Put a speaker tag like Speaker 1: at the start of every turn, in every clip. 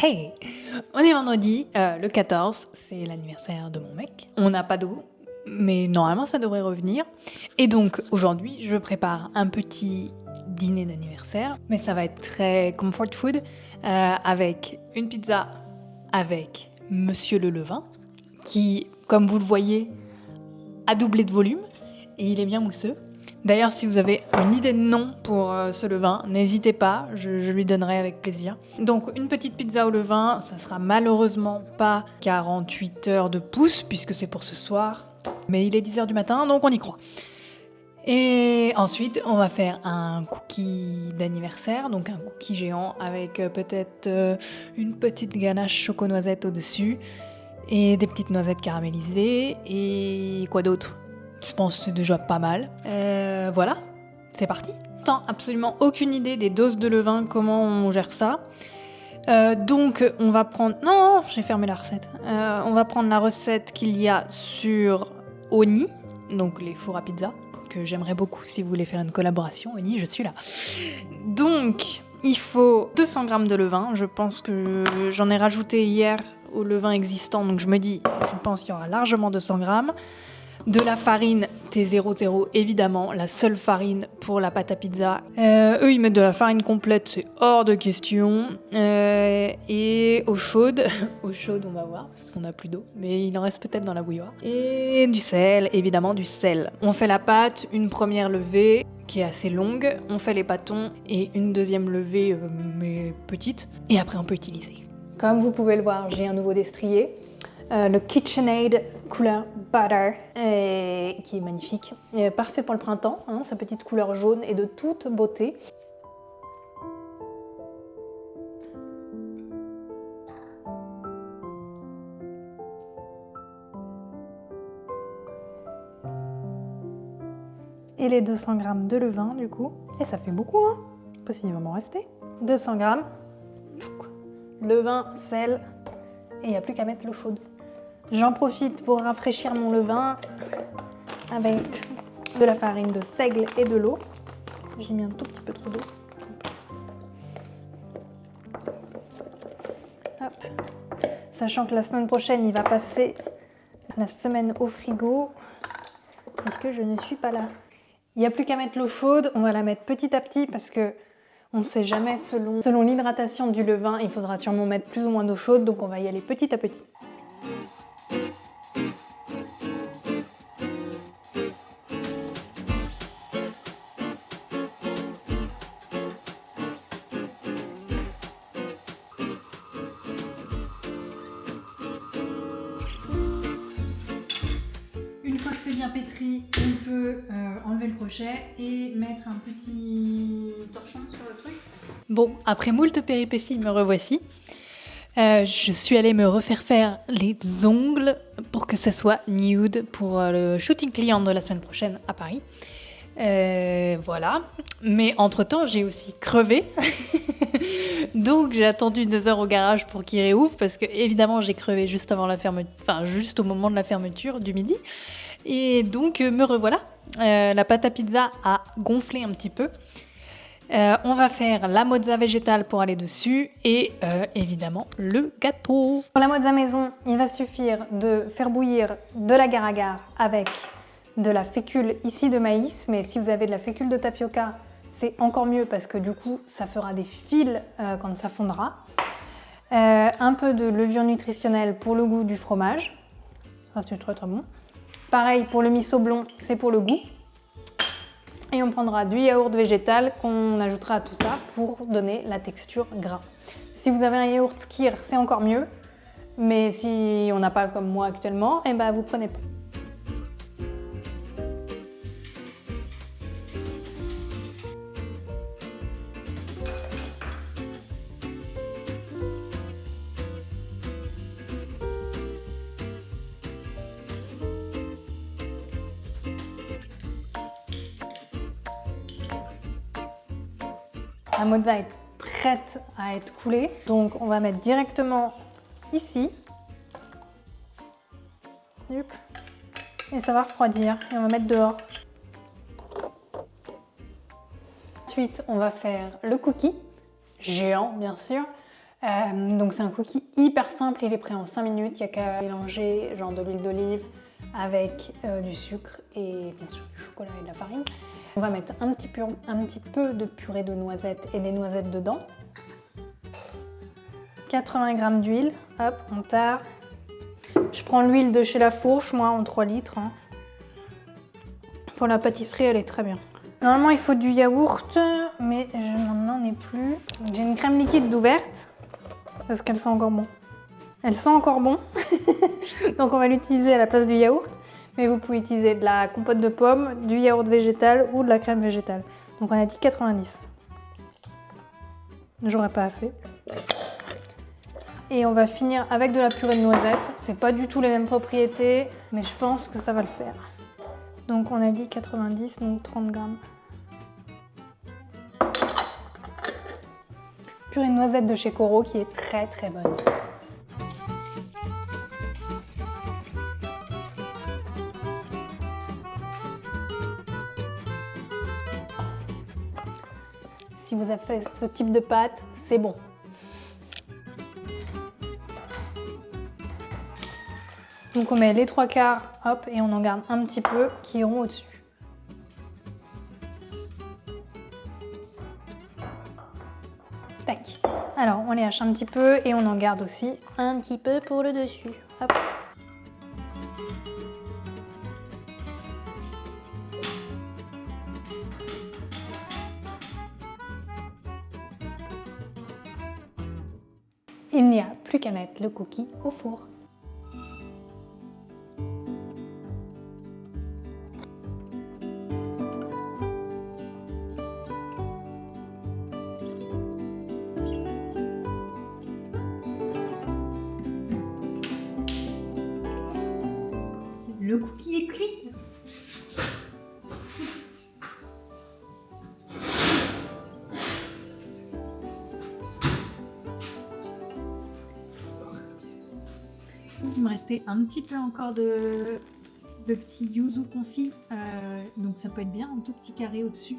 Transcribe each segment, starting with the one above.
Speaker 1: Hey! On est vendredi, le 14, c'est l'anniversaire de mon mec. On n'a pas d'eau, mais normalement ça devrait revenir. Et donc aujourd'hui, je prépare un petit dîner d'anniversaire, mais ça va être très comfort food, avec une pizza avec Monsieur le Levain, qui, comme vous le voyez, a doublé de volume, et il est bien mousseux. D'ailleurs, si vous avez une idée de nom pour ce levain, n'hésitez pas, je lui donnerai avec plaisir. Donc une petite pizza au levain, ça sera malheureusement pas 48 heures de pouce, puisque c'est pour ce soir. Mais il est 10h du matin, donc on y croit. Et ensuite, on va faire un cookie d'anniversaire, donc un cookie géant avec peut-être une petite ganache choco-noisette au-dessus, et des petites noisettes caramélisées, et quoi d'autre ? Je pense que c'est déjà pas mal. Voilà, c'est parti. Sans absolument aucune idée des doses de levain, comment on gère ça. Donc on va prendre... Non, j'ai fermé la recette. On va prendre la recette qu'il y a sur Oni, donc les fours à pizza, que j'aimerais beaucoup si vous voulez faire une collaboration. Oni, je suis là. Donc il faut 200 g de levain. Je pense que j'en ai rajouté hier au levain existant, donc je me dis, je pense qu'il y aura largement 200 g. De la farine T00, évidemment, la seule farine pour la pâte à pizza. Eux, ils mettent de la farine complète, c'est hors de question. Et eau chaude, eau chaude, on va voir, parce qu'on n'a plus d'eau, mais il en reste peut-être dans la bouilloire. Et du sel, évidemment, du sel. On fait la pâte, une première levée qui est assez longue, on fait les pâtons et une deuxième levée, mais petite, et après on peut utiliser. Comme vous pouvez le voir, j'ai un nouveau destrier. Le KitchenAid couleur Butter, qui est magnifique, parfait pour le printemps, hein, sa petite couleur jaune est de toute beauté. Et les 200 g de levain du coup, et ça fait beaucoup, hein, pas s'il va m'en rester. 200 g, levain, sel, et il n'y a plus qu'à mettre l'eau chaude. J'en profite pour rafraîchir mon levain avec de la farine de seigle et de l'eau. J'ai mis un tout petit peu trop d'eau. Hop. Sachant que la semaine prochaine, il va passer la semaine au frigo parce que je ne suis pas là. Il n'y a plus qu'à mettre l'eau chaude. On va la mettre petit à petit parce que on ne sait jamais selon l'hydratation du levain. Il faudra sûrement mettre plus ou moins d'eau chaude, donc on va y aller petit à petit. Une fois que c'est bien pétri, on peut enlever le crochet et mettre un petit torchon sur le truc. Bon, après moult péripéties, me revoici. Je suis allée me refaire faire les ongles pour que ça soit nude pour le shooting client de la semaine prochaine à Paris. Voilà. Mais entre-temps, j'ai aussi crevé. Donc j'ai attendu 2 heures au garage pour qu'il réouvre parce que évidemment j'ai crevé juste avant la fermeture, enfin juste au moment de la fermeture du midi. Et donc me revoilà. La pâte à pizza a gonflé un petit peu. On va faire la mozza végétale pour aller dessus et évidemment le gâteau. Pour la mozza maison, il va suffire de faire bouillir de l'agar-agar avec de la fécule ici de maïs, mais si vous avez de la fécule de tapioca, c'est encore mieux parce que du coup, ça fera des fils quand ça fondra. Un peu de levure nutritionnelle pour le goût du fromage. Ça c'est très très bon. Pareil pour le miso blond, c'est pour le goût. Et on prendra du yaourt végétal qu'on ajoutera à tout ça pour donner la texture gras. Si vous avez un yaourt skyr, c'est encore mieux. Mais si on n'a pas comme moi actuellement, eh ben vous prenez pas. La mozza est prête à être coulée, donc on va mettre directement ici. Et ça va refroidir et on va mettre dehors. Ensuite, on va faire le cookie, géant bien sûr, Donc c'est un cookie hyper simple, il est prêt en 5 minutes. Il n'y a qu'à mélanger genre de l'huile d'olive avec du sucre et bien sûr du chocolat et de la farine. On va mettre un petit peu de purée de noisettes et des noisettes dedans. 80 g d'huile, hop, on tare. Je prends l'huile de chez La Fourche, moi en 3 litres. Hein. Pour la pâtisserie, elle est très bien. Normalement, il faut du yaourt, mais je n'en ai plus. J'ai une crème liquide d'ouverte, parce qu'elle sent encore bon. Elle sent encore bon, donc on va l'utiliser à la place du yaourt. Mais vous pouvez utiliser de la compote de pommes, du yaourt végétal ou de la crème végétale. Donc on a dit 90. J'aurais pas assez. Et on va finir avec de la purée de noisettes. C'est pas du tout les mêmes propriétés, mais je pense que ça va le faire. Donc on a dit 90, donc 30 g. Purée de noisettes de chez Coro qui est très très bonne. Si vous avez fait ce type de pâte, c'est bon. Donc on met les 3/4, hop, et on en garde un petit peu qui iront au-dessus. Tac. Alors on les hache un petit peu et on en garde aussi un petit peu pour le dessus. Hop. Il n'y a plus qu'à mettre le cookie au four. Le cookie est cuit. Il me restait un petit peu encore de petits yuzu confit, donc ça peut être bien, un tout petit carré au-dessus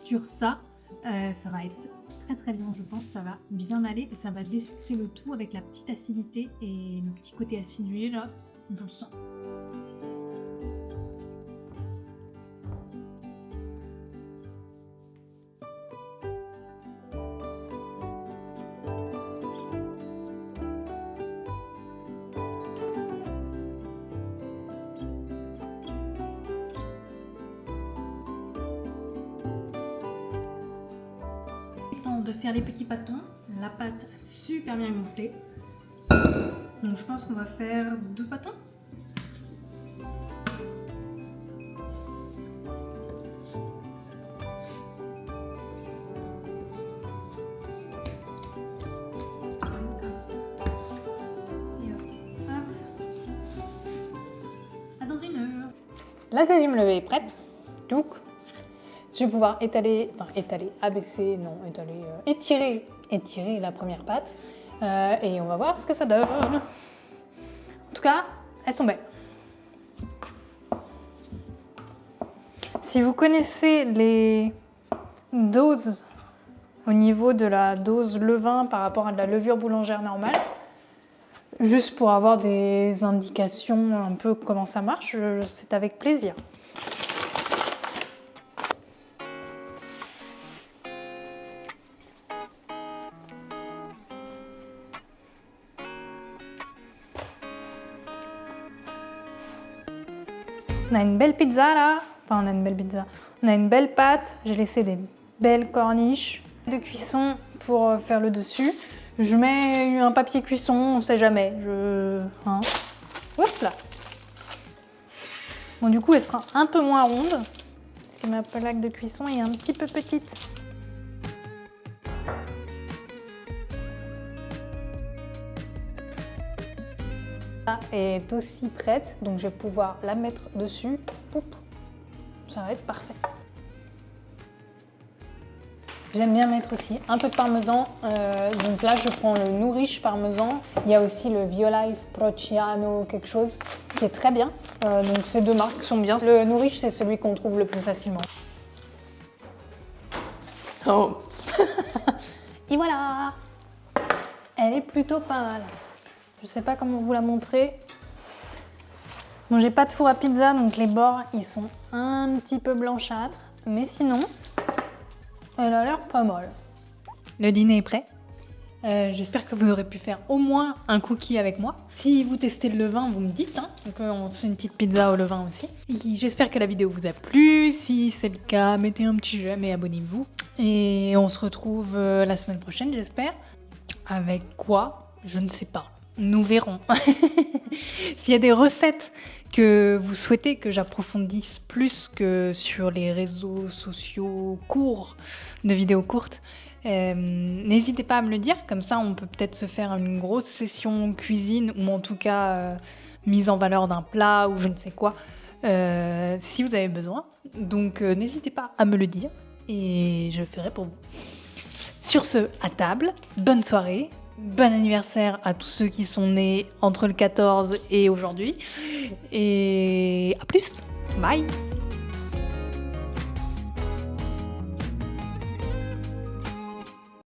Speaker 1: sur ça. Ça va être très très bien, je pense, ça va bien aller et ça va désucrer le tout avec la petite acidité et le petit côté acidulé là, je le sens. De faire les petits pâtons, la pâte a super bien gonflé, donc je pense qu'on va faire 2 pâtons. Et hop. À dans une heure. La deuxième levée est prête, donc je vais pouvoir étirer la première pâte et on va voir ce que ça donne. En tout cas, elles sont belles. Si vous connaissez les doses au niveau de la dose levain par rapport à de la levure boulangère normale, juste pour avoir des indications un peu comment ça marche, c'est avec plaisir. On a une belle pizza là, enfin on a une belle pizza, on a une belle pâte, j'ai laissé des belles corniches de cuisson pour faire le dessus. Je mets un papier cuisson, on sait jamais, Hop là. Bon du coup elle sera un peu moins ronde, parce que ma plaque de cuisson est un petit peu petite. Est aussi prête, donc je vais pouvoir la mettre dessus. Oup, ça va être parfait. J'aime bien mettre aussi un peu de parmesan, donc là je prends le Nourish parmesan. Il y a aussi le Violife Prociano quelque chose qui est très bien, donc ces deux marques sont bien. Le Nourish c'est celui qu'on trouve le plus facilement. Oh. Et voilà! Elle est plutôt pas mal. Je sais pas comment vous la montrer. Bon, j'ai pas de four à pizza, donc les bords, ils sont un petit peu blanchâtres. Mais sinon, elle a l'air pas mal. Le dîner est prêt. J'espère que vous aurez pu faire au moins un cookie avec moi. Si vous testez le levain, vous me dites, hein, donc on se fait une petite pizza au levain aussi. Et j'espère que la vidéo vous a plu. Si c'est le cas, mettez un petit j'aime et abonnez-vous. Et on se retrouve la semaine prochaine, j'espère. Avec quoi? Je ne sais pas. Nous verrons. S'il y a des recettes que vous souhaitez que j'approfondisse plus que sur les réseaux sociaux courts, de vidéos courtes, n'hésitez pas à me le dire. Comme ça, on peut peut-être se faire une grosse session cuisine ou en tout cas mise en valeur d'un plat ou je ne sais quoi, si vous avez besoin. Donc n'hésitez pas à me le dire et je le ferai pour vous. Sur ce, à table, bonne soirée. Bon anniversaire à tous ceux qui sont nés entre le 14 et aujourd'hui. Et à plus. Bye.